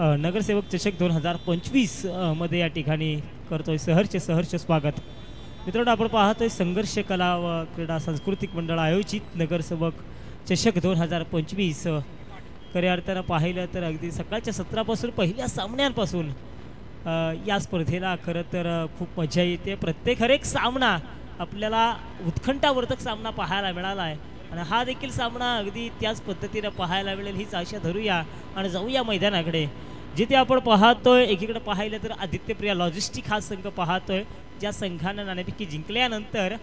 नगरसेवक चषक 2025 मध्ये या ठिकाणी करतोय सहर्ष स्वागत. मित्रांनो, आपण पाहतोय संघर्ष कला व क्रीडा सांस्कृतिक मंडळ आयोजित नगरसेवक चषक 2025. खऱ्या अर्थानं पाहिलं तर अगदी सकाळच्या सत्रापासून पहिल्या सामन्यांपासून या स्पर्धेला खरं तर खूप मजा येते. प्रत्येक हर एक सामना आपल्याला उत्कंठावर्धक सामना पाहायला मिळाला आहे आणि हा देखील सामना अगदी त्याच पद्धतीने पाहायला मिळेल हीच आशा धरूया आणि जाऊया मैदानाकडे. जिथे आपण पाहतोय एकीकडे पाहिलं तर आदित्यप्रिया लॉजिस्टिक हा संघ पाहतोय, ज्या संघानं नाणेफेकी जिंकल्यानंतर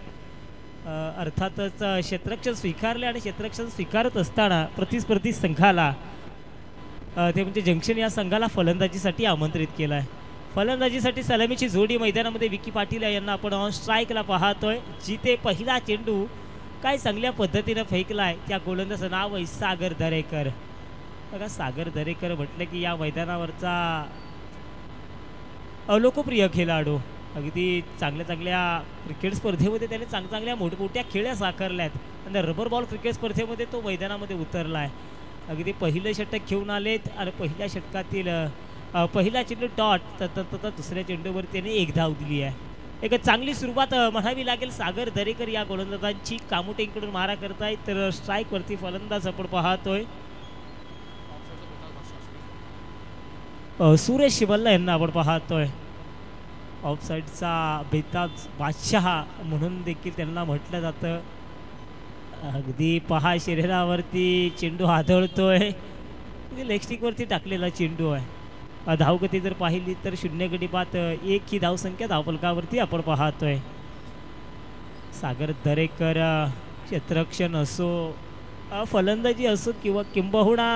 अर्थातच क्षेत्ररक्षण स्वीकारले आणि क्षेत्ररक्षण स्वीकारत असताना प्रतिस्पर्धी संघाला ते म्हणजे जंक्शन या संघाला फलंदाजीसाठी आमंत्रित केलं आहे. फलंदाजीसाठी सलामीची जोडी मैदानामध्ये विकी पाटील यांना आपण ऑन स्ट्राईकला पाहतोय, जिथे पहिला चेंडू काय चांगल्या पद्धतीनं फेकलाय. त्या गोलंदाजाचं नाव आहे सागर दरेकर. बघा, सागर दरेकर म्हटलं की या मैदानावरचा अलोकप्रिय खेळाडू. अगदी चांगल्या क्रिकेट स्पर्धेमध्ये त्याने चांगल्या मोठमोठ्या खेळ्या साकारल्यात आणि रबर बॉल क्रिकेट स्पर्धेमध्ये तो मैदानामध्ये उतरला आहे. अगदी पहिलं षटक घेऊन आलेत आणि पहिल्या षटकातील पहिला चेंडू डॉट तर दुसऱ्या चेंडूवर त्याने एक धाव दिली आहे. एक चांगली सुरुवात म्हणावी लागेल सागर दरेकर या गोलंदाजांची. कामुटेंकडून मारा करतायत तर स्ट्राईकवरती फलंदाज आपण पाहतोय सुरेश शिवल्ला यांना आपण पाहतोय. ऑफसाईडचा बेताज बादशाह म्हणून देखील त्यांना म्हटलं जातं. अगदी पहा, शरीरावरती चेंडू आदळतोय, लेग स्टिकवरती टाकलेला चेंडू आहे. धावगती जर पाहिली तर 0 गडी बाद 1 ही धावसंख्या धावफलकावरती आपण पाहतोय. सागर दरेकर क्षेत्ररक्षण असो, फलंदाजी असो किंवा किंबहुना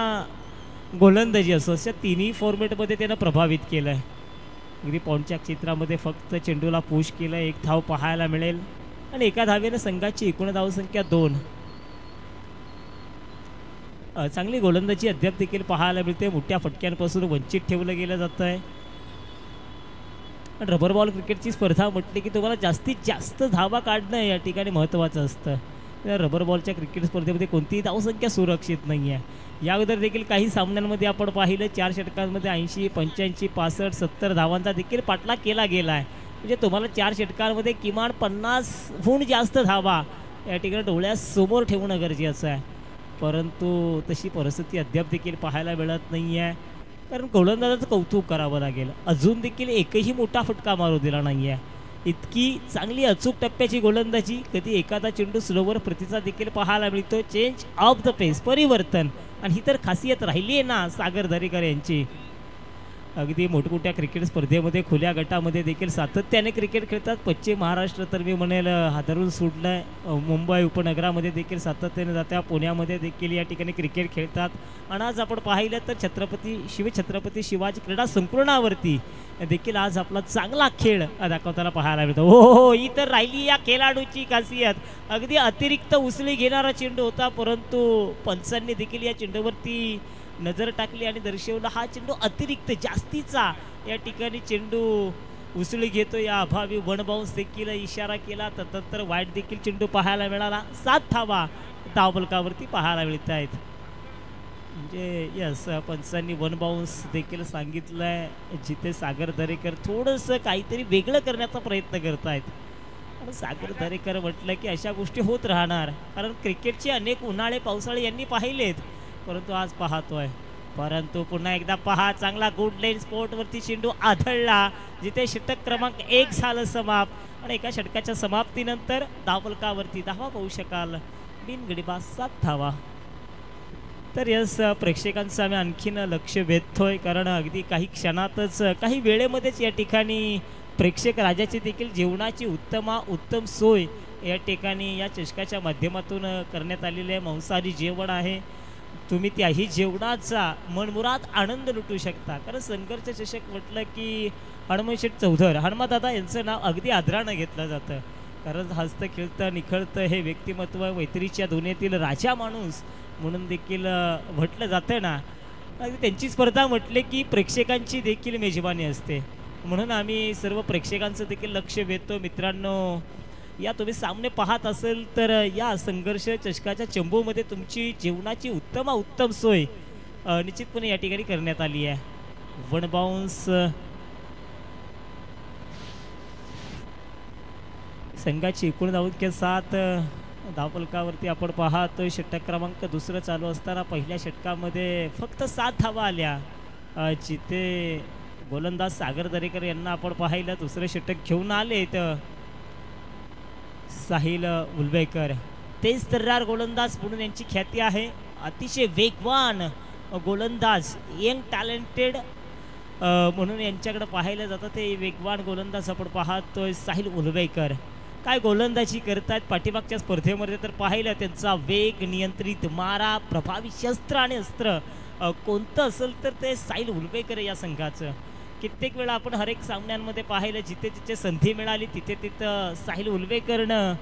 गोलंदाजी असो, अशा तिन्ही फॉर्मेटमध्ये त्यानं प्रभावित केलं आहे. अगदी पॉईंटच्या क्षेत्रामध्ये फक्त चेंडूला पुश केलं, 1 धाव पाहायला मिळेल आणि एका धावेनं संघाची एकूण धावसंख्या 2. चांगली गोलंदाजी अद्याप देखील पाहायला मिळते. मोठ्या फटक्यांपासून वंचित ठेवलं गेलं जातं आहे. रबर बॉल क्रिकेटची स्पर्धा म्हटली की तुम्हाला जास्तीत जास्त धावा काढणं या ठिकाणी महत्त्वाचं असतं. रबर बॉलच्या क्रिकेट स्पर्धेमध्ये कोणतीही धावसंख्या सुरक्षित नाही आहे. या अगोदर देखील काही सामन्यांमध्ये आपण पाहिलं 4 षटकांमध्ये 80, 85, 65, 70 धावांचा देखील पाठलाग केला गेला आहे. म्हणजे तुम्हाला 4 षटकांमध्ये किमान 50हून जास्त धावा या ठिकाणी डोळ्यासमोर ठेवणं गरजेचं आहे. परंतु तशी परिस्थिती अद्याप देखील पाहायला मिळत नाही आहे. कारण गोलंदाजाचं कौतुक करावं लागेल, अजून देखील एकही मोठा फटका मारू दिला नाही आहे. इतकी चांगली अचूक टप्प्याची गोलंदाजी. कधी एखादा चेंडू स्लोवर प्रतिसाद देखील पाहायला मिळतो. चेंज ऑफ द पेस, परिवर्तन, आणि ही तर खासियत राहिली आहे ना सागर दरेकर यांची. अगदी मोठमोठ्या क्रिकेट स्पर्धेमध्ये खुल्या गटामध्ये देखील सातत्याने क्रिकेट खेळतात. पश्चिम महाराष्ट्र तर मी म्हणेल हादरून सोडलं आहे. मुंबई उपनगरामध्ये देखील सातत्याने जात्या, पुण्यामध्ये देखील या ठिकाणी क्रिकेट खेळतात. आणि आज आपण पाहिलं तर छत्रपती शिवाजी क्रीडा संकुलावरती देखील आज आपला चांगला खेळ दाखवताना पाहायला मिळतो. हो, ही तर राहिली या खेळाडूची खासियत. अगदी अतिरिक्त उसळी घेणारा चेंडू होता, परंतु पंचांनी देखील या चेंडूवरती नजर टाकली आणि दर्शवला हा चेंडू अतिरिक्त जास्तीचा या ठिकाणी चेंडू उसळी घेतो. या अभावी 1 बाउन्स देखील इशारा केला. तदनंतर वाईट देखील चेंडू पाहायला मिळाला. 7 धावा धावफलकावरती पाहायला मिळत आहेत. म्हणजे यस, पंचांनी 1 बाउन्स देखील सांगितलं आहे, जिथे सागर दरेकर थोडंसं काहीतरी वेगळं करण्याचा प्रयत्न करत आहेत. आणि सागर दरेकर म्हटलं की अशा गोष्टी होत राहणार, कारण क्रिकेटचे अनेक उन्हाळे पावसाळे यांनी पाहिलेत. परंतु आज पाहतोय, परंतु पुन्हा एकदा पहा, चांगला गुड लेन स्पॉटवरती चेंडू आढळला, जिथे षटक क्रमांक 1 झालं समाप्त. आणि एका षटकाच्या समाप्तीनंतर धावफलकावरती धावा पाहू शकाल, बिनगडी बाद 7 धावा. तर यस, प्रेक्षकांचं आम्ही आणखीन लक्ष वेधतोय, कारण अगदी काही क्षणातच काही वेळेमध्येच या ठिकाणी प्रेक्षक राजाची देखील जेवणाची उत्तम सोय या ठिकाणी या चषकाच्या माध्यमातून करण्यात आलेले मांसाहारी जेवण आहे. तुम्ही त्याही जेवणाचा मनमुराद आनंद लुटू शकता. कारण संघर्ष चषक म्हटलं की हनुमंतशेठ चौधर हनुमादादा यांचं नाव अगदी आदरानं घेतलं जातं. कारण हसतं खेळतं निखळतं हे व्यक्तिमत्व मैत्रीच्या दुनियेतील राजा माणूस म्हणून देखील म्हटलं जातं ना. अगदी त्यांची स्पर्धा म्हटले की प्रेक्षकांची देखील मेजबानी असते. म्हणून आम्ही सर्व प्रेक्षकांचं देखील लक्ष वेधतो. मित्रांनो, या तुम्ही सामने पाहत असेल तर या संघर्ष चषकाच्या चंबूमध्ये तुमची जेवणाची उत्तम सोय निश्चितपणे या ठिकाणी करण्यात आली आहे. वन बाउन्स संघाची एकूण धावसंख्या 7. धावफलकावरती आपण पाहतोय षटक क्रमांक दुसरं चालू असताना पहिल्या षटकामध्ये फक्त 7 धावा आल्या. जिथे गोलंदाज सागर दरेकर यांना आपण पाहिलं दुसरं षटक घेऊन आले तर साहिल उलवेकर तेज तर्रार गोलंदाज म्हणून यांची ख्याती आहे. अतिशय वेगवान गोलंदाज यंग टॅलेंटेड म्हणून यांच्याकडे पाहिलं जातं. ते वेगवान गोलंदाज आपण पाहतोय साहिल उलवेकर काय गोलंदाजी करतात. पाठीमागच्या स्पर्धेमध्ये तर पाहिलं त्यांचा वेग, नियंत्रित मारा, प्रभावी शस्त्र आणि अस्त्र कोणतं असेल तर ते साहिल उलवेकर या संघाचं. कित्येक वेळा आपण हर एक सामन्यांमध्ये पाहिलं जिथे जिथे संधी मिळाली तिथे तिथं साहिल उलवेकरनं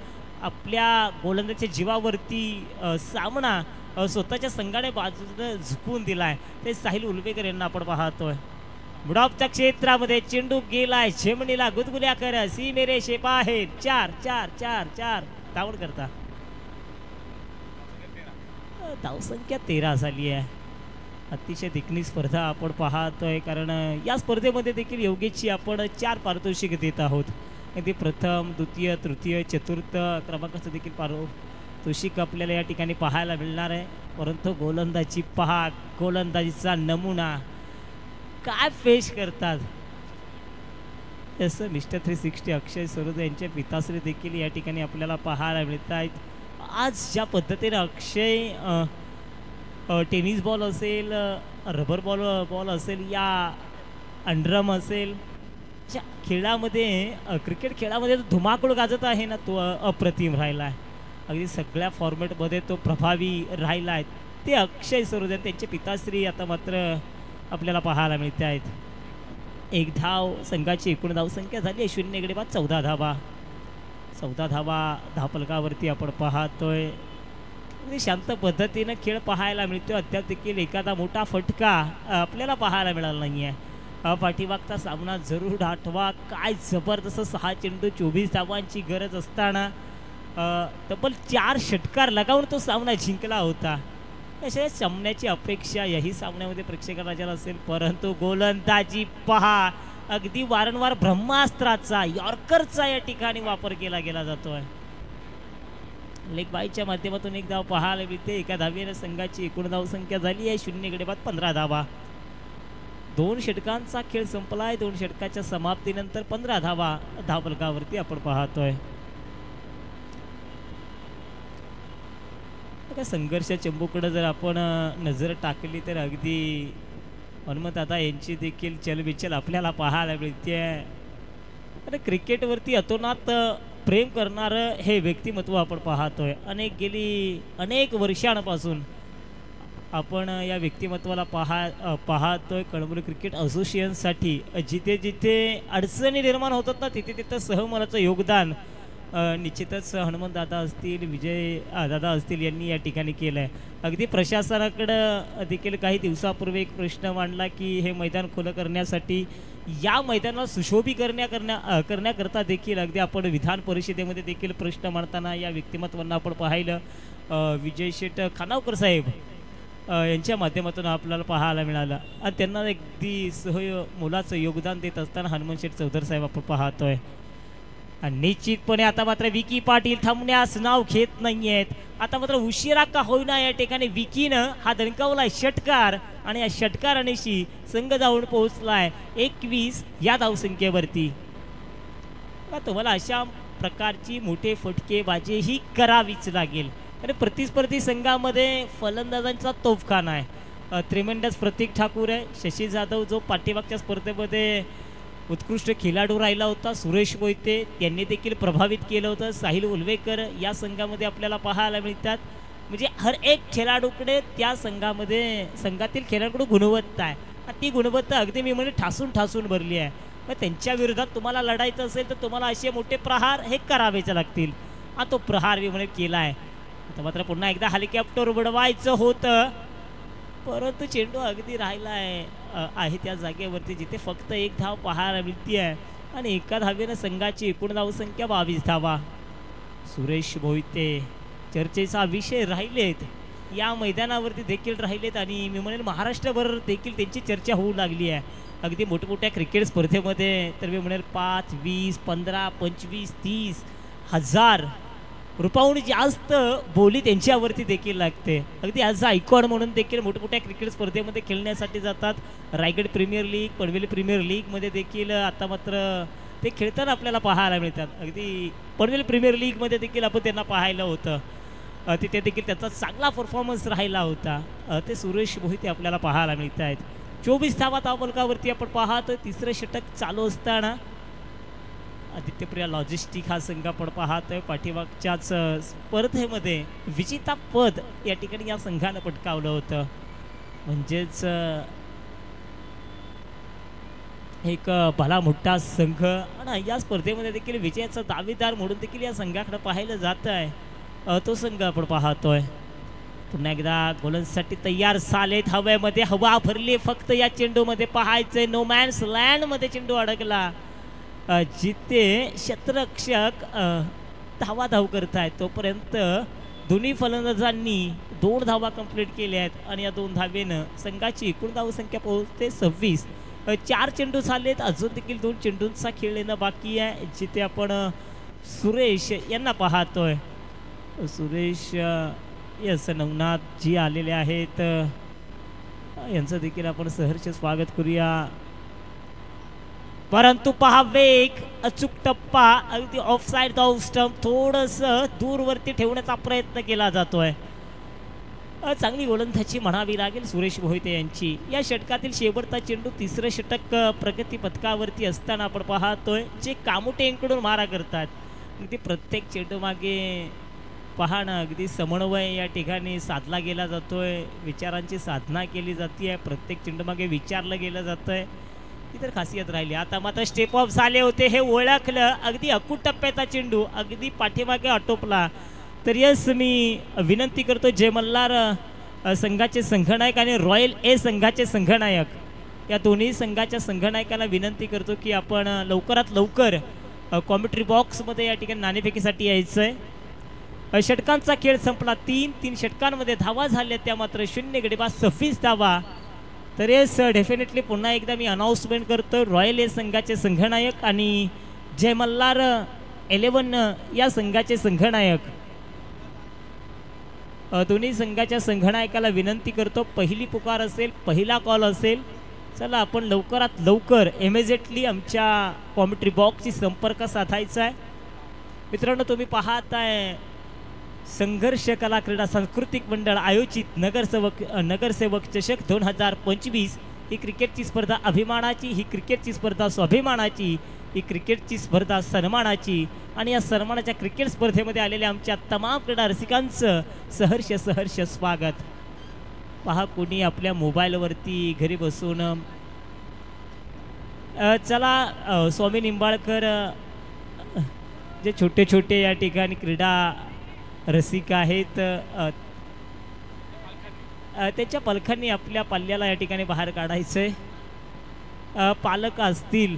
आपल्या गोलंदाजीच्या जीवावरती सामना स्वतःच्या संघाने बाजूने झुकवून दिलाय. ते साहिल उलवेकर यांना आपण पाहतोय. बुडापच्या क्षेत्रामध्ये चेंडू गेलाय झेमणीला गुदगुल्या कर सी मेरे शेपा आहेत 4 4 4 4 धावण करता. धावसंख्या 13 झाली आहे. अतिशय देखणी स्पर्धा आपण पाहतोय कारण या स्पर्धेमध्ये देखील योग्यची आपण 4 पारितोषिक देत आहोत. अगदी प्रथम, द्वितीय, तृतीय, चतुर्थ क्रमांकाचं देखील पारितोषिक आपल्याला या ठिकाणी पाहायला मिळणार आहे. परंतु गोलंदाजी पहा, गोलंदाजीचा नमुना काय पेश करतात. तसं मिस्टर 360 अक्षय सरोदे यांचे पिताश्री देखील या ठिकाणी आपल्याला पाहायला मिळत आहेत. आज ज्या पद्धतीने अक्षय टेनिस बॉल असेल, रबर बॉल असेल या अंडरम असेल अशा खेळामध्ये क्रिकेट खेळामध्ये जो धुमाकूळ गाजत आहे ना तो अप्रतिम राहिला आहे. अगदी सगळ्या फॉर्मॅटमध्ये तो प्रभावी राहिला आहे. ते अक्षय सरोदे त्यांचे पिताश्री आता मात्र आपल्याला पाहायला मिळते आहेत. 1 धाव संघाची एकूण धावसंख्या झाली आहे 0 बाद 14 धावा. 14 धावा धावफलकावरती आपण पाहतोय. शांत पद्धतीनं खेळ पाहायला मिळतोय. अद्याप देखील एखादा मोठा फटका आपल्याला पाहायला मिळाला नाही आहे. पाठीमागचा सामना जरूर आठवा. काय जबरदस्त 6 चेंडू 24 धावांची गरज असताना तब्बल 4 षटकार लगावून तो सामना जिंकला होता. अशा सामन्याची अपेक्षा याही सामन्यामध्ये प्रेक्षकांना असेल. परंतु गोलंदाजी पहा, अगदी वारंवार ब्रह्मास्त्राचा यॉर्करचा या ठिकाणी वापर केला गेला जातोय. लेग बाईच्या माध्यमातून 1 धाव पाहायला मिळते. एका धावेने संघाची एकूण धावसंख्या झाली आहे 0 बाद 15 धावा. 2 षटकांचा खेळ संपलाय. 2 षटकाच्या समाप्तीनंतर 15 धावा धावफलकावरती आपण पाहतोय. संघर्ष चंबूकडे जर आपण नजर टाकली तर अगदी हनुमंतदादा यांची देखील चलबिचल आपल्याला पाहायला मिळते. आणि क्रिकेटवरती अतोनात प्रेम करणारं हे व्यक्तिमत्व आपण पाहतोय. अनेक वर्षांपासून आपण या व्यक्तिमत्वाला पाहतोय. कळंबोली क्रिकेट असोसिएशनसाठी जिथे जिथे अडचणी निर्माण होतात ना तिथे तिथं सहमनाचं योगदान निश्चितच हनुमंतदादा असतील, विजय दादा असतील यांनी या ठिकाणी केलं आहे. अगदी प्रशासनाकडं देखील काही दिवसापूर्वी एक प्रश्न मांडला की हे मैदान खुलं करण्यासाठी या मैदानाला सुशोभीकरण करण्याकरता देखील अगदी आपण विधान परिषदेमध्ये देखील प्रश्न मांडताना या व्यक्तिमत्वांना आपण पाहिलं. विजय शेठ खानावकर साहेब यांच्या माध्यमातून आपल्याला पाहायला मिळालं आणि त्यांना अगदी मोलाचं योगदान देत असताना हनुमान शेठ चौधरी साहेब आपण पाहतोय. आणि निश्चितपणे आता मात्र विकी पाटील थांबण्यास नाव घेत नाही आहेत. आता मात्र उशिरा का होईना या ठिकाणी विकीनं हा दणकावलाय षटकार आणि या षटकारानेशी संघ जाऊन पोहोचलाय 21 या धावसंख्येवरती. तुम्हाला अशा प्रकारची मोठे फटकेबाजीही करावीच लागेल. आणि प्रतिस्पर्धी संघामध्ये फलंदाजांचा तोफखाना आहे. त्रिमेंडस प्रतीक ठाकूर आहे, शशी जाधव जो पाठीमागच्या स्पर्धेमध्ये उत्कृष्ट खेळाडू राहिला होता, सुरेश मोहिते त्यांनी देखील प्रभावित केलं होतं. साहिल उलवेकर या संघामध्ये आपल्याला पाहायला मिळतात. म्हणजे हर एक खेळाडूकडे त्या संघातील खेळाडूकडे गुणवत्ता आहे. ती गुणवत्ता अगदी मी म्हणजे ठासून भरली आहे. मग त्यांच्या विरोधात तुम्हाला लढायचं असेल तर तुम्हाला असे मोठे प्रहार हे करावेच लागतील. तो प्रहार मी म्हणजे केला आहे. आता मात्र पुन्हा एकदा हेलिकॉप्टर उडवायचं होतं परंतु चेंडू अगदी राहिला आहे त्या जागेवरती जिथे फक्त 1 धाव पाहायला मिळते आहे. आणि एका धावेनं संघाची एकूण धावसंख्या 22 धावा. सुरेश मोहिते चर्चेचा विषय राहिलेत, या मैदानावरती देखील राहिलेत आणि मी म्हणेल महाराष्ट्रभर देखील त्यांची चर्चा होऊ लागली आहे. अगदी मोठमोठ्या क्रिकेट स्पर्धेमध्ये तर मी म्हणेल 5, 20, 15, 25, 30,000 रुपयाहून जास्त बोली त्यांच्यावरती देखील लागते. अगदी ॲज अ आयकॉन म्हणून देखील मोठमोठ्या क्रिकेट स्पर्धेमध्ये खेळण्यासाठी जातात. Raigad premier league, Panvel premier लीगमध्ये देखील आता मात्र ते खेळताना आपल्याला पाहायला मिळतात. अगदी पनवेल प्रीमियर लीगमध्ये देखील आपण त्यांना पाहायला होतं. तिथे देखील त्याचा चांगला परफॉर्मन्स राहिला होता. ते सुरेश मोहिते आपल्याला पाहायला मिळत आहेत. 24 धावा धावफलकावरती आपण पाहतो. तिसरं षटक चालू असताना आदित्यप्रिया लॉजिस्टिक हा संघ आपण पाहतोय. पाठीमागच्याच स्पर्धेमध्ये विजेतापद या ठिकाणी या संघानं पटकावलं होतं. म्हणजेच एक भला मोठा संघ आणि या स्पर्धेमध्ये देखील विजयाचा दावेदार म्हणून देखील या संघाकडे पाहिलं जात आहे. तो संघ आपण पाहतोय. पुन्हा एकदा गोलंदाजीसाठी तयार झालेत. हवेमध्ये हवा भरली. फक्त या चेंडूमध्ये पाहायचंय नो मॅन्स लँडमध्ये चेंडू अडकला. जिथे क्षेत्ररक्षक धाव करतायत तोपर्यंत दोन्ही फलंदाजांनी 2 धावा कंप्लीट केल्या आहेत आणि या 2 धावेनं संघाची एकूण धावसंख्या पोहोचते 26. 4 चेंडू झालेत. अजून देखील 2 चेंडूंचा खेळ येणं बाकी आहे. जिथे आपण सुरेश यांना पाहतोय. सुरेश यस नवनाथ जी आलेले आहेत यांचं देखील आपण सहर्ष स्वागत करूया. परंतु पहा वेग, अचूक टप्पा, अगदी ऑफसाईड द स्टंप थोडंसं दूरवरती ठेवण्याचा प्रयत्न केला जातोय. चांगली गोलंदाजी म्हणावी लागेल सुरेश मोहिते यांची. या षटकातील शेवटचा चेंडू तिसरं षटक प्रगती पथकावरती असताना आपण पाहतोय जे कामुटे यांकडून मारा करतात. अगदी प्रत्येक चेंडू मागे पाहणं अगदी समन्वय या ठिकाणी साधला गेला जातोय. विचारांची साधना केली जाते. प्रत्येक चेंडू मागे विचारलं गेलं जातंय. ही तर खासियत राहिली. आता मात्र स्टेप ऑफ झाले होते हे ओळखलं. अगदी अकूट टप्प्याचा चेंडू अगदी पाठीमागे आटोपला. तर यस मी विनंती करतो जय मल्हार संघाचे संघनायक आणि रॉयल ए संघाचे संघनायक या दोन्ही संघाच्या संघनायकाला विनंती करतो की आपण लवकरात लवकर कॉमेंट्री बॉक्समध्ये या ठिकाणी नाणेफेकीसाठी यायचं आहे. षटकांचा खेळ संपला. 3 षटकांमध्ये धावा झाल्या त्या मात्र 0 गडी बाद 26 धावा. तर येस डेफिनेटली पुन्हा एकदा मी अनाऊन्समेंट करतो रॉयल ए संघाचे संघनायक आणि जय मल्हार 11 या संघाचे संघनायक दोन्ही संघाच्या संघनायकाला विनंती करतो. पहिली पुकार असेल, पहिला कॉल असेल, चला आपण लवकरात लवकर इमिजिएटली आमच्या कॉमेंट्री बॉक्सशी संपर्क साधायचा आहे. मित्रांनो तुम्ही पाहताय संघर्ष कला क्रीडा सांस्कृतिक मंडळ आयोजित नगरसेवक चषक 2025 ही क्रिकेटची स्पर्धा अभिमानाची, ही क्रिकेटची स्पर्धा स्वाभिमानाची, ही क्रिकेटची स्पर्धा सन्मानाची आणि या सन्मानाच्या क्रिकेट स्पर्धेमध्ये आलेल्या आमच्या तमाम क्रीडा रसिकांचं सहर्ष स्वागत. पहा कोणी आपल्या मोबाईलवरती घरी बसून चला स्वामी निंबाळकर जे छोटे छोटे या ठिकाणी क्रीडा रसिक आहेत त्याच्या पालकांनी आपल्या पाल्याला या ठिकाणी बाहेर काढायचंय. पालक असतील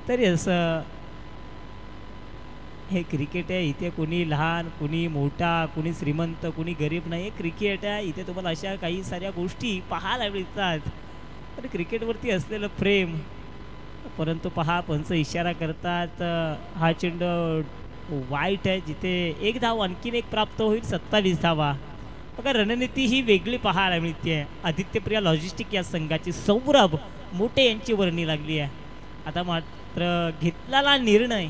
तरी असं हे क्रिकेट आहे. इथे कोणी लहान, कोणी मोठा, कोणी श्रीमंत, कोणी गरीब नाही. हे क्रिकेट आहे. इथे तुम्हाला अशा काही साऱ्या गोष्टी पाहायला मिळतात. तर क्रिकेटवरती असलेलं प्रेम. परंतु पहा पंच इशारा करतात हा चेंडू वाईट आहे. जिथे 1 धाव आणखीन 1 प्राप्त होईल 27 धावा. बघा रणनीती ही वेगळी पाहायला मिळते. आदित्यप्रिया लॉजिस्टिक या संघाची सौरभ मोठे यांची वर्णी लागली आहे. आता मात्र घेतलेला निर्णय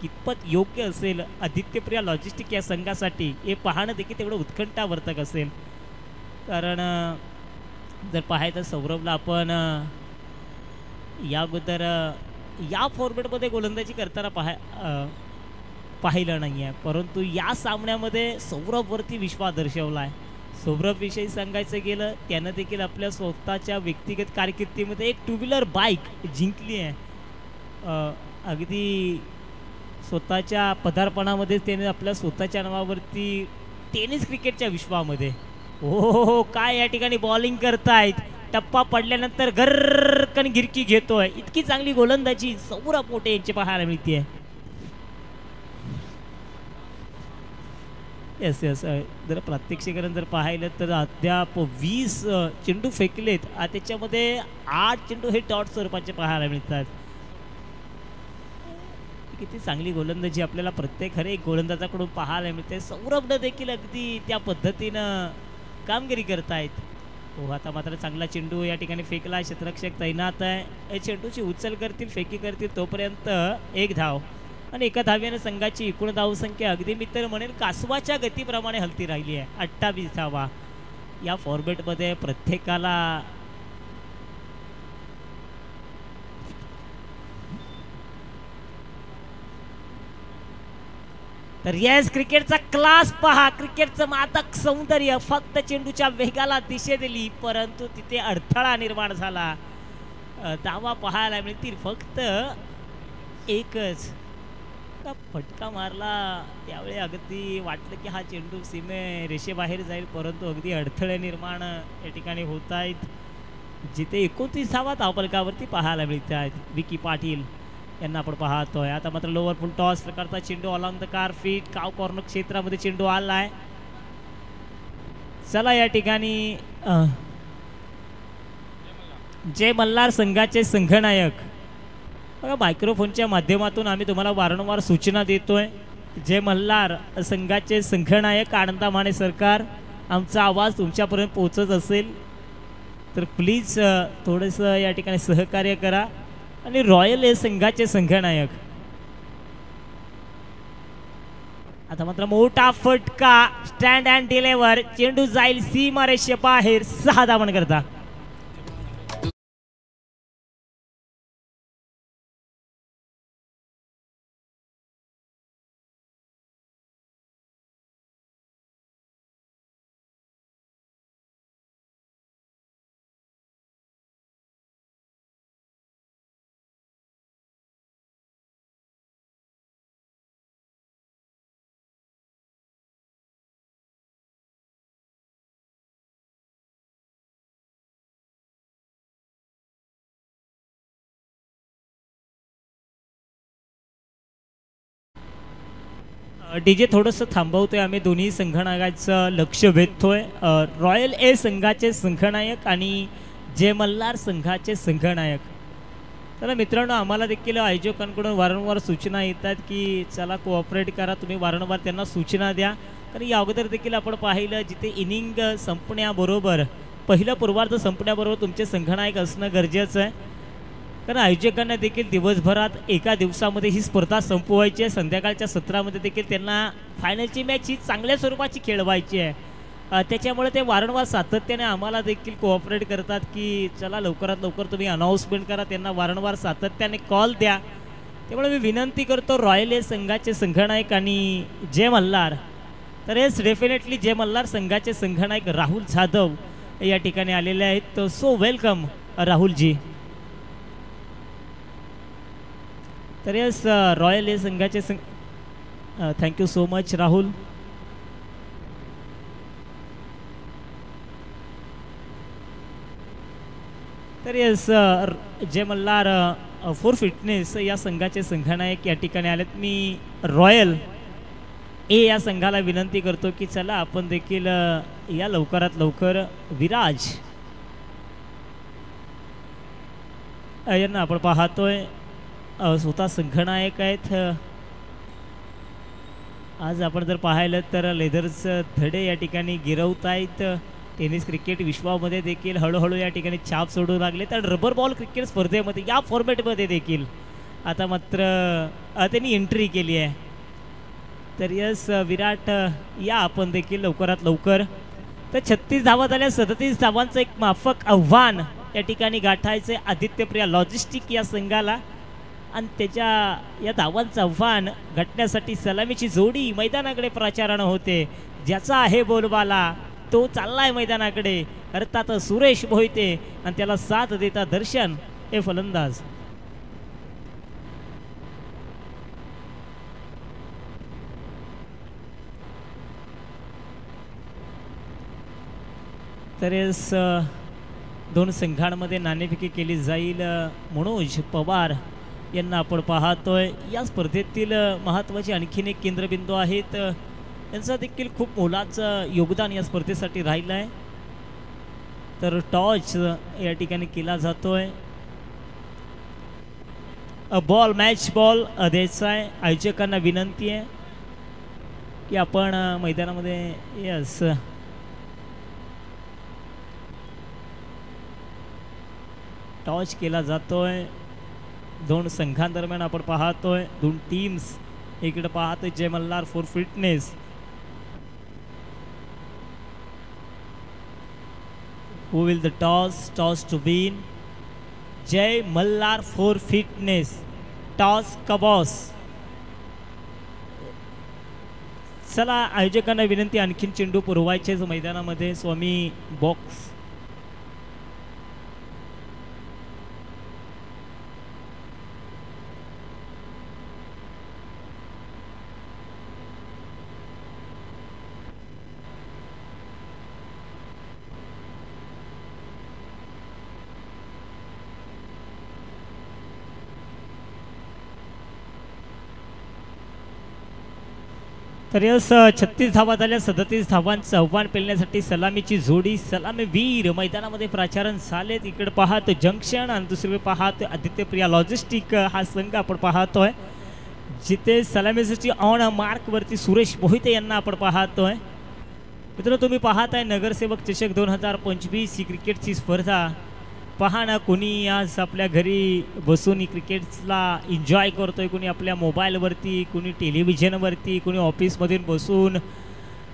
कितपत योग्य असेल आदित्यप्रिया लॉजिस्टिक या संघासाठी हे पाहणं देखील तेवढं उत्कंठावर्धक असेल. कारण जर पाहायचं सौरभला आपण या अगोदर या फॉर्मॅटमध्ये गोलंदाजी करताना पाहिलं नाही आहे. परंतु या सामन्यामध्ये सौरभवरती विश्वास दर्शवला आहे. सौरभविषयी सांगायचं गेलं त्यानं देखील आपल्या स्वतःच्या व्यक्तिगत कारकिर्दीमध्ये एक 2 व्हीलर बाईक जिंकली आहे. अगदी स्वतःच्या पदार्पणामध्ये त्याने आपल्या स्वतःच्या नावावरती टेनिस क्रिकेटच्या विश्वामध्ये हो काय या ठिकाणी बॉलिंग करतायत. टप्पा पडल्यानंतर गर्रकन गिरकी घेतोय. इतकी चांगली गोलंदाजी सौरभ मोठे यांची पाहायला मिळते. येस येस जर प्रात्यक्षिकरण जर पाहिलं तर अद्याप 20 चेंडू फेकलेत, त्याच्यामध्ये 8 चेंडू हे डॉट स्वरूपाचे पाहायला मिळतात. किती चांगली गोलंदाजी आपल्याला प्रत्येक हर एक गोलंदाजाकडून पाहायला मिळते. सौरभनं देखील अगदी त्या पद्धतीनं कामगिरी करतायत. हो, आता मात्र चांगला चेंडू या ठिकाणी फेकला, क्षेत्ररक्षक तैनात आहे. या चेंडूची उचल करतील, फेकी करतील, तोपर्यंत 1 धाव आणि एका धाव्याने संघाची एकूण धावसंख्या अगदी मी तर म्हणेल कासवाच्या गतीप्रमाणे हलती राहिली आहे. 28 धावा या फॉर्मेटमध्ये प्रत्येकाला तर येस क्रिकेटचा क्लास पहा, क्रिकेटचं मादक सौंदर्य. फक्त चेंडूच्या वेगाला दिशा दिली परंतु तिथे अडथळा निर्माण झाला. धावा पाहायला मिळतील फक्त एकच. फटका मारला त्यावेळी अगदी वाटलं की हा चेंडू सीमे रेषेबाहेर जाईल, परंतु अगदी अडथळे निर्माण या ठिकाणी होत आहेत. जिथे 29 धावा धावफलकावरती पाहायला मिळत आहेत. विकी पाटील यांना आपण पाहतोय. आता मात्र लोअर फुल टॉस प्रकारचा चेंडू ऑन द कार फीट, काव कॉर्नर क्षेत्रामध्ये चेंडू आलाय. चला या ठिकाणी जय मल्हार संघाचे संघनायक. बघा मायक्रोफोनच्या माध्यमातून आम्ही तुम्हाला वारंवार सूचना देतोय. जय मल्हार संघाचे संघनायक आनंदा माने सरकार, आमचा आवाज तुमच्यापर्यंत पोहोचत असेल तर प्लीज थोडंसं या ठिकाणी सहकार्य करा. आणि रॉयल ए संघाचे संघनायक. आता मात्र मोठा फटका, स्टँड अँड डिलेव्हर, चेंडू जाईल सीमारेषे बाहेर. 6 धावन करता. डीजे थोडंसं थांबवतोय आम्ही, दोन्ही संघनायकाचं लक्ष वेधतोय. रॉयल ए संघाचे संघनायक आणि जय मल्हार संघाचे संघनायक. तर मित्रांनो आम्हाला देखील आयोजकांकडून वारंवार सूचना येतात की चला कोऑपरेट करा, तुम्ही वारंवार त्यांना सूचना द्या. कारण या अगोदर देखील आपण पाहिलं जिथे इनिंग संपण्याबरोबर, पहिलं पूर्वार्ध संपण्याबरोबर तुमचे संघनायक असणं गरजेचं आहे. कारण आयोजकांना देखील दिवसभरात एका दिवसामध्ये ही स्पर्धा संपवायची आहे. संध्याकाळच्या सत्रामध्ये देखील त्यांना फायनलची मॅच ही चांगल्या स्वरूपाची खेळवायची आहे. त्याच्यामुळे ते वारंवार सातत्याने आम्हाला देखील कोऑपरेट करतात की चला लवकरात लवकर तुम्ही अनाऊन्समेंट करा, त्यांना वारंवार सातत्याने कॉल द्या. त्यामुळे मी विनंती करतो रॉयल ए संघाचे संघनायक आणि जय मल्हार. तर हेच डेफिनेटली जय मल्हार संघाचे संघनायक राहुल जाधव या ठिकाणी आलेले आहेत. So welcome Rahulji. तर यस रॉयल ए संघाचे थँक्यू सो मच राहुल. तर yes Jai Malhar for fitness या संघाचे संघनायक या ठिकाणी आलेत. मी रॉयल ए या संघाला विनंती करतो की चला आपण देखील या लवकरात लवकर विराज यांना आपण पाहतोय स्वतः संघनायक आहेत. आज आपण जर पाहिलं तर लेदरचं धडे या ठिकाणी गिरवत आहेत. टेनिस क्रिकेट विश्वामध्ये देखील हळूहळू या ठिकाणी छाप सोडू लागले. तर रबर बॉल क्रिकेट स्पर्धेमध्ये या फॉर्मॅटमध्ये देखील आता मात्र त्यांनी एंट्री केली आहे. तर यस विराट या आपण देखील लवकरात लवकर. तर 36 धावा झाल्या, 37 धावांचं एक माफक आव्हान या ठिकाणी गाठायचे आदित्यप्रिया लॉजिस्टिक या संघाला. आणि त्याच्या या धावांचं आव्हान गाठण्यासाठी सलामीची जोडी मैदानाकडे प्रचारानं होते. ज्याचा आहे बोलबाला तो चाललाय मैदानाकडे, अर्थात सुरेश मोहिते, आणि त्याला साथ देता दर्शन हे फलंदाज. तर दोन संघांमध्ये नाणेफेकी केली जाईल. मनोज पवार यांना आपण पाहतोय. या स्पर्धेतील महत्त्वाचे आणखीन एक केंद्रबिंदू आहेत. यांचं देखील खूप मोलाचं योगदान या स्पर्धेसाठी राहिलं आहे. तर टॉस या ठिकाणी केला जातोय. बॉल मॅच बॉल द्यायचा आहे. आयोजकांना विनंती आहे की आपण मैदानामध्ये यस टॉस केला जातोय. दोन संघांदरम्यान आपण पाहतोय, दोन टीम्स इकडे पाहतोय. Jai Malhar for fitness, who will the toss to win? Jai Malhar for fitness, toss कबॉस. चला आयोजकांना विनंती, आणखीन चेंडू पुरवायचेच मैदानामध्ये. स्वामी बॉक्स तर यस 36 धावा झाल्या. 37 धावांचं आव्हान पेलण्यासाठी सलामीची जोडी, सलामी वीर मैदानामध्ये प्राचारण झालेत. इकडे पाहतो जंक्शन आणि दुसरीकडे पाहतो आदित्य प्रिया लॉजिस्टिक हा संघ आपण पाहतोय, जिथे सलामीसाठी ऑन मार्कवरती सुरेश मोहिते यांना आपण पाहतोय. मित्रांनो तुम्ही पाहताय नगरसेवक चषक 2025 ही क्रिकेटची स्पर्धा. पहा ना, कोणी आज आपल्या घरी बसून क्रिकेटला एन्जॉय करतोय, कोणी आपल्या मोबाईलवरती, कोणी टेलिव्हिजनवरती, कोणी ऑफिसमधून बसून,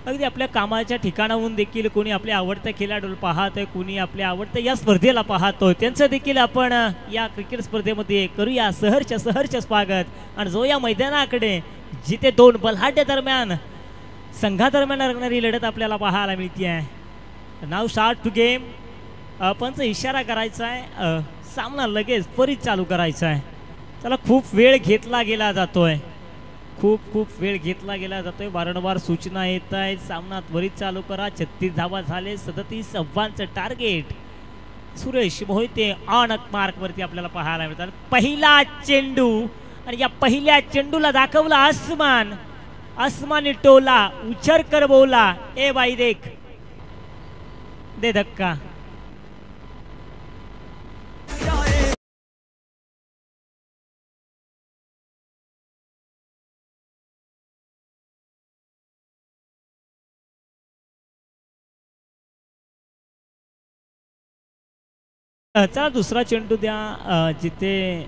अगदी आपल्या कामाच्या ठिकाणाहून देखील कोणी आपल्या आवडत्या खेळाडूला पाहतोय, कोणी आपल्या आवडत्या या स्पर्धेला पाहतोय. त्यांचं देखील आपण या क्रिकेट स्पर्धेमध्ये करूया सहर्ष स्वागत. आणि जो या मैदानाकडे जिथे दोन बलाढ्य दरम्यान संघादरम्यान रंगणारी लढत आपल्याला पाहायला मिळते आहे. नाव स्टार्ट टू गेम. पंच इशारा करायचा आहे, सामना लगेच त्वरित चालू करायचा आहे. त्याला खूप वेळ घेतला गेला जातोय, खूप वेळ घेतला गेला जातोय. वारंवार सूचना येत आहेत, सामना त्वरित चालू करा. 36 धावा झाले, 37 आव्हानचं टार्गेट. सुरेश मोहिते ऑन मार्कवरती आपल्याला पाहायला मिळतात. पहिला चेंडू आणि या पहिल्या चेंडूला दाखवला आसमानी टोला, उछर कर बोला ए बाई देख दे धक्का. चला दुसरा चेंडू द्या, जिथे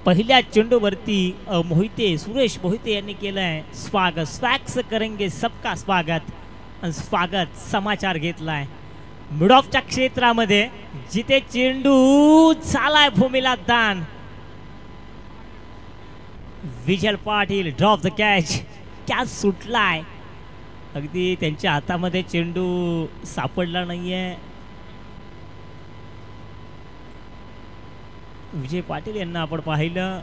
पहिल्या चेंडूवरती सुरेश मोहिते यांनी केलं आहे स्वागत. स्वॅक्स करेंगे सबका स्वागत. स्वागत समाचार घेतलाय मिड ऑफच्या क्षेत्रामध्ये, जिथे चेंडू झालाय भूमीला दान. Vijay Patil drop the catch सुटलाय. अगदी त्यांच्या हातामध्ये चेंडू सापडला नाहीये. विजय पाटील यांना आपण पाहिलं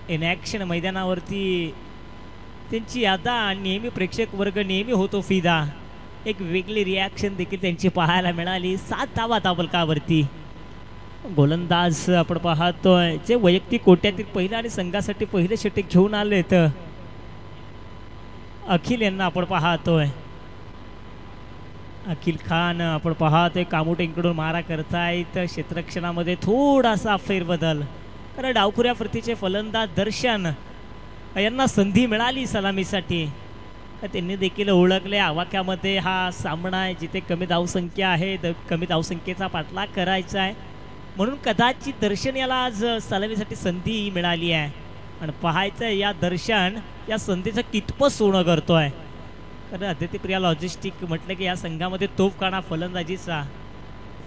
इन ॲक्शन मैदानावरती. त्यांची आता नेहमी प्रेक्षक वर्ग नेहमी होतो फिदा. एक वेगळी रिॲक्शन देखील त्यांची पाहायला मिळाली. 7 धावा ताबलकावरती. गोलंदाज आपण पाहतोय जे वैयक्तिक कोट्यातील पहिला आणि संघासाठी पहिले षटक घेऊन आले, तर अखिल यांना आपण पाहतोय. अखिल खान आपण पाहतोय कामुटेंकडून मारा करतायत. क्षेत्ररक्षणामध्ये थोडासा फेरबदल, कारण डावखुऱ्या प्रतीचे फलंदाज दर्शन यांना संधी मिळाली सलामीसाठी. त्यांनी देखील ओळखले आवाक्यामध्ये हा सामना आहे, जिथे कमी धावसंख्या आहे, कमी धावसंख्येचा पाठलाग करायचा आहे. म्हणून कदाचित दर्शन याला आज सलामीसाठी संधी मिळाली आहे. आणि पाहायचं या दर्शन या संधीचं कितपत सोनं करतोय. कारण आदित्य प्रिया लॉजिस्टिक म्हटलं की या संघामध्ये तोफखाना फलंदाजीचा.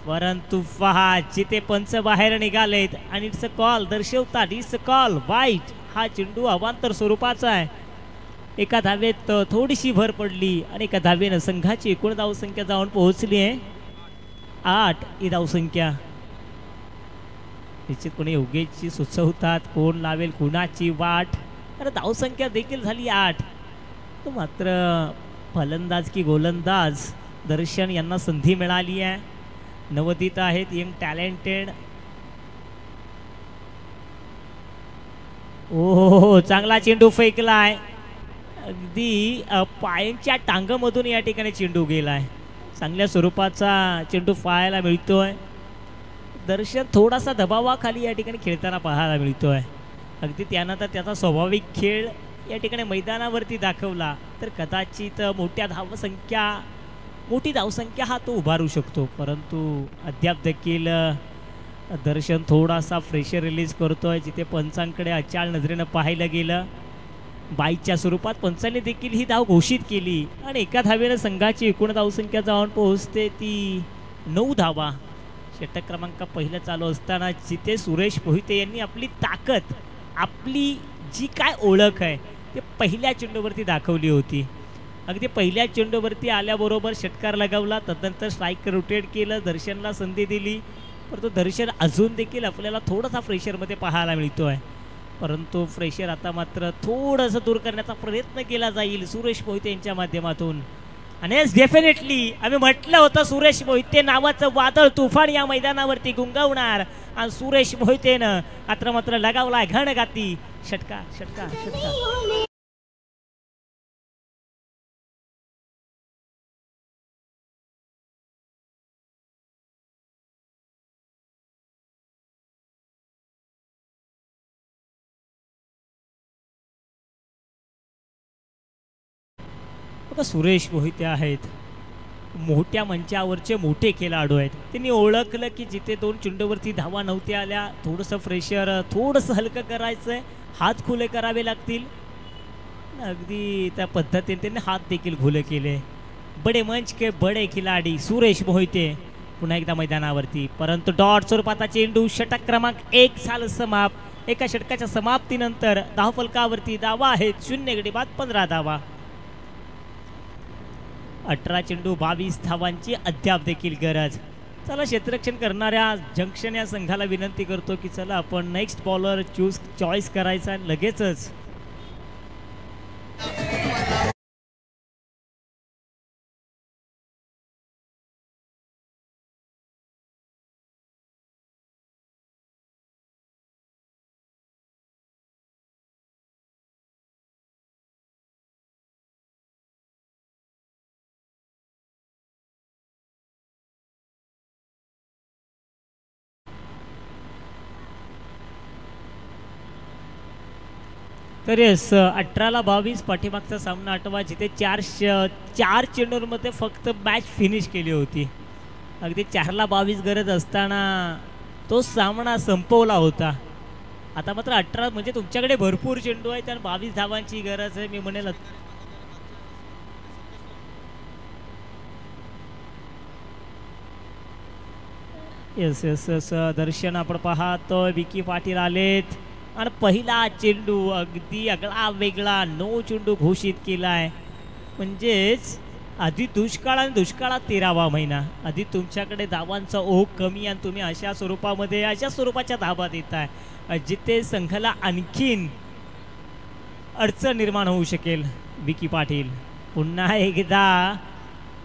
परंतु पहा जिथे पंच बाहेर निघालेत आणि इट्स अ कॉल दर्शवतात, इट्स अ कॉल वाईट. हा चेंडू अवांतर स्वरूपाचा आहे. एका धावेत थोडीशी भर पडली आणि एका धावेनं संघाची एकूण धावसंख्या जाऊन पोहोचली आहे 8 ही धावसंख्या. निश्चितपणे योगेशची सुचवतात कोण लावेल कुणाची वाट. तर धावसंख्या देखील झाली 8. मात्र फलंदाज की गोलंदाज दर्शन यांना संधी मिळाली आहे. नवोदित आहेत, यंग टॅलेंटेड. ओ चांगला चेंडू फेकलाय. अगदी पायांच्या टांगामधून या ठिकाणी चेंडू गेलाय. चांगल्या स्वरूपाचा चेंडू पाहायला मिळतोय. दर्शन थोडासा दबावाखाली या ठिकाणी खेळताना पाहायला मिळतोय. अगदी त्यानंतर त्याचा स्वाभाविक खेळ या ठिकाणी मैदानावरती दाखवला तर कदाचित मोठी धावसंख्या हा तो उभारू शकतो. परंतु अद्याप देखील दर्शन थोडासा फ्रेशर रिलीज करतोय. जिथे पंचांकडे अचाल नजरेनं पाहायला गेलं बाईच्या स्वरूपात पंचांनी देखील ही धाव घोषित केली आणि एका धावेनं संघाची एकूण धावसंख्या जाऊन पोहोचते ती 9 धावा. षटक क्रमांक पहिला चालू असताना जिथे सुरेश मोहिते यांनी आपली ताकद, आपली जी काय ओळख आहे ते पहिल्या चेंडूवरती दाखवली होती. अगदी पहिल्या चेंडूवरती आल्याबरोबर षटकार लगावला. तदनंतर स्ट्राईक रोटेट केलं, दर्शनला संधी दिली. परंतु दर्शन अजून देखील आपल्याला थोडासा फ्रेशरमध्ये पाहायला मिळतो आहे. परंतु फ्रेशर आता मात्र थोडंसं दूर करण्याचा प्रयत्न केला जाईल सुरेश मोहिते यांच्या माध्यमातून. आणि डेफिनेटली आम्ही म्हटलं होतं सुरेश मोहिते नावाचं वादळ तुफान या मैदानावरती गुंगवणार आणि सुरेश मोहितेनं आता मात्र लगावलाय घणघाती षटकार षटकार षटकार. सुरेश मोहिते आहेत मोठ्या मंचावरचे मोठे खेळाडू आहेत. त्यांनी ओळखलं की जिथे 2 चेंडूवरती धावा नव्हत्या आल्या थोडंसं फ्रेशर, थोडंसं हलकं करायचं आहे, हात खुले करावे लागतील. अगदी त्या पद्धतीने त्यांनी हात देखील खुले केले. बडे मंच के बडे खिलाडी सुरेश मोहिते पुन्हा एकदा मैदानावरती. परंतु डॉट स्वरूपाचा चेंडू षटक क्रमांक 1 झालं समाप्त. एका षटकाच्या समाप्तीनंतर धावफलकावरती धावा आहेत 0 गडी बाद 15 धावा. 18 चेंडू 22 धावांची अद्याप देखील गरज. चला क्षेत्ररक्षण करणाऱ्या जंक्शन या संघाला विनंती करतो की चला आपण नेक्स्ट बॉलर चॉईस करायचा लगेचच. तर येस 18ला 22 पाठीमागचा सामना आठवा जिथे चार चेंडूंमध्ये फक्त मॅच फिनिश केली होती. अगदी 4ला 22 गरज असताना तो सामना संपवला होता. आता मात्र 18 म्हणजे तुमच्याकडे भरपूर चेंडू आहेत आणि 22 धावांची गरज आहे. मी म्हणेल येस येस येस दर्शन आपण पाहतोय विकी पाटील आलेत आणि पहिला चेंडू अगदी आगळा वेगळा 9 चेंडू घोषित केलाय. म्हणजेच आधी दुष्काळ आणि दुष्काळात 13वा महिना. आधी तुमच्याकडे धावांचा ओघ कमी आणि तुम्ही अशा स्वरूपाच्या धावा देताय जिथे संघाला आणखीन अडचण निर्माण होऊ शकेल. विकी पाटील पुन्हा एकदा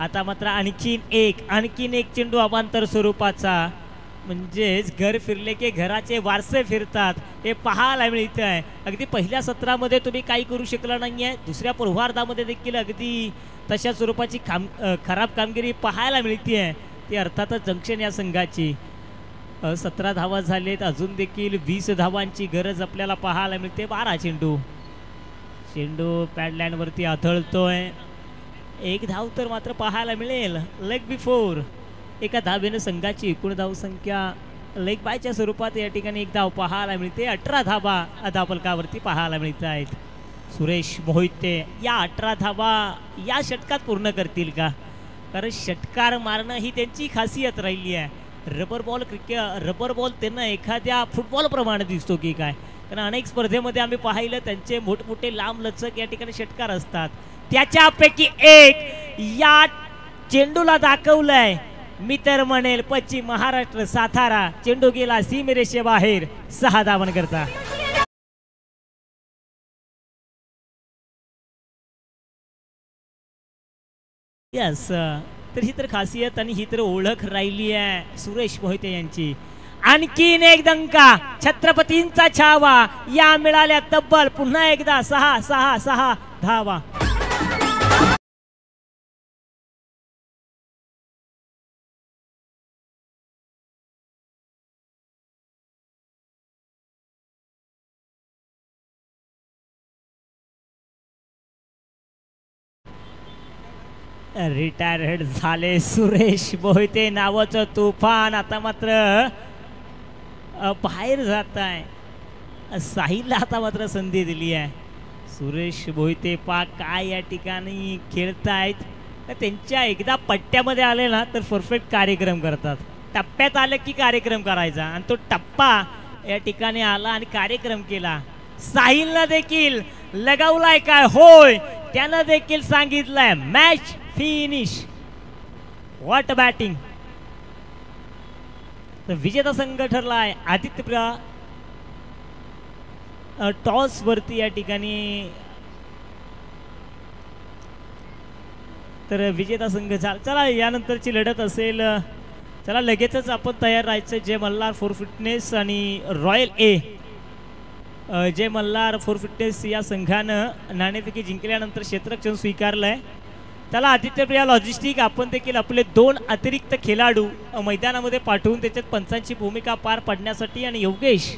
आता मात्र आणखीन एक चेंडू अवांतर स्वरूपाचा. म्हणजेच घर फिरले की घराचे वारसे फिरतात हे पाहायला मिळतं आहे. अगदी पहिल्या सत्रामध्ये तुम्ही काही करू शकला नाही आहे. दुसऱ्या पूर्वार्धामध्ये देखील अगदी तशा स्वरूपाची खराब कामगिरी पाहायला मिळते आहे. ती अर्थातच जंक्शन या संघाची. 17 धावा झालेत. अजून देखील 20 धावांची गरज आपल्याला पाहायला मिळते. 12 चेंडू पॅडलँडवरती आदळतोय. 1 धाव तर मात्र पाहायला मिळेल. लेग बिफोर एका धावेनं संघाची एकूण धावसंख्या लेग बायच्या स्वरूपात या ठिकाणी 1 धाव पाहायला मिळते. 18 धावा धावफलकावरती पाहायला मिळत आहेत. सुरेश मोहिते या 18 धावा या षटकात पूर्ण करतील का? कारण षटकार मारणं ही त्यांची खासियत राहिली आहे. रबर बॉल त्यांना एखाद्या फुटबॉलप्रमाणे दिसतो की काय? कारण अनेक स्पर्धेमध्ये आम्ही पाहिलं त्यांचे मोठमोठे लांब लचक या ठिकाणी षटकार असतात. त्याच्यापैकी एक या चेंडूला दाखवलंय. मी तर म्हणेल पश्चिम महाराष्ट्र सातारा. चेंडू गेला सीमेरेषेबाहेर 6 धावन करता. यस तर ही तर खासियत आणि ही तर ओळख राहिली आहे सुरेश मोहिते यांची. आणखीन एक दंका छत्रपतींचा छावा या मिळाल्या तब्बल पुन्हा एकदा 6 धावा. रिटायर्ड झाले सुरेश मोहिते नावाचं तुफान. आता मात्र बाहेर जात आहे. साहिलला आता मात्र संधी दिली आहे. सुरेश मोहिते काय या ठिकाणी खेळतायत. त्यांच्या एकदा पट्ट्यामध्ये आले ना तर परफेक्ट कार्यक्रम करतात. टप्प्यात आलं की कार्यक्रम करायचा आणि तो टप्पा या ठिकाणी आला आणि कार्यक्रम केला. साहिलला देखील लगावलाय काय? होय, त्यानं देखील सांगितलंय मॅच फिनिश. What batting. तर विजेता संघ ठरलाय आदित्यप्रिया. टॉस वरती या ठिकाणी तर विजेता संघ चला यानंतरची लढत असेल. चला लगेचच आपण तयार राहायचं. जय मल्हार फॉर फिटनेस आणि royal A. Jai Malhar for fitness या संघानं नाणेफेकी जिंकल्यानंतर क्षेत्ररक्षण स्वीकारलंय. त्याला आदित्यप्रिया लॉजिस्टिक आपण देखील आपले 2 अतिरिक्त खेळाडू मैदानामध्ये पाठवून त्याच्यात पंचांची भूमिका पार पाडण्यासाठी आणि योगेश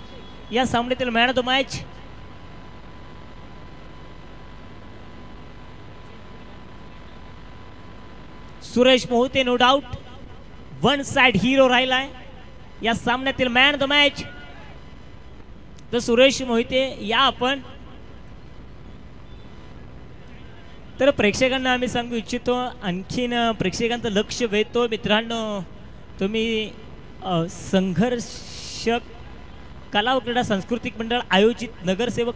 या सामन्यातील man of the match. Suresh Mohite no doubt one side hero राहिलाय या सामन्यातील मॅन ऑफ द मॅच. तर सुरेश मोहिते या आपण. तर प्रेक्षकांना आम्ही सांगू इच्छितो, आणखीन प्रेक्षकांचं लक्ष वेधतो मित्रांनो. तुम्ही संघर्ष कला व क्रीडा सांस्कृतिक मंडळ आयोजित नगरसेवक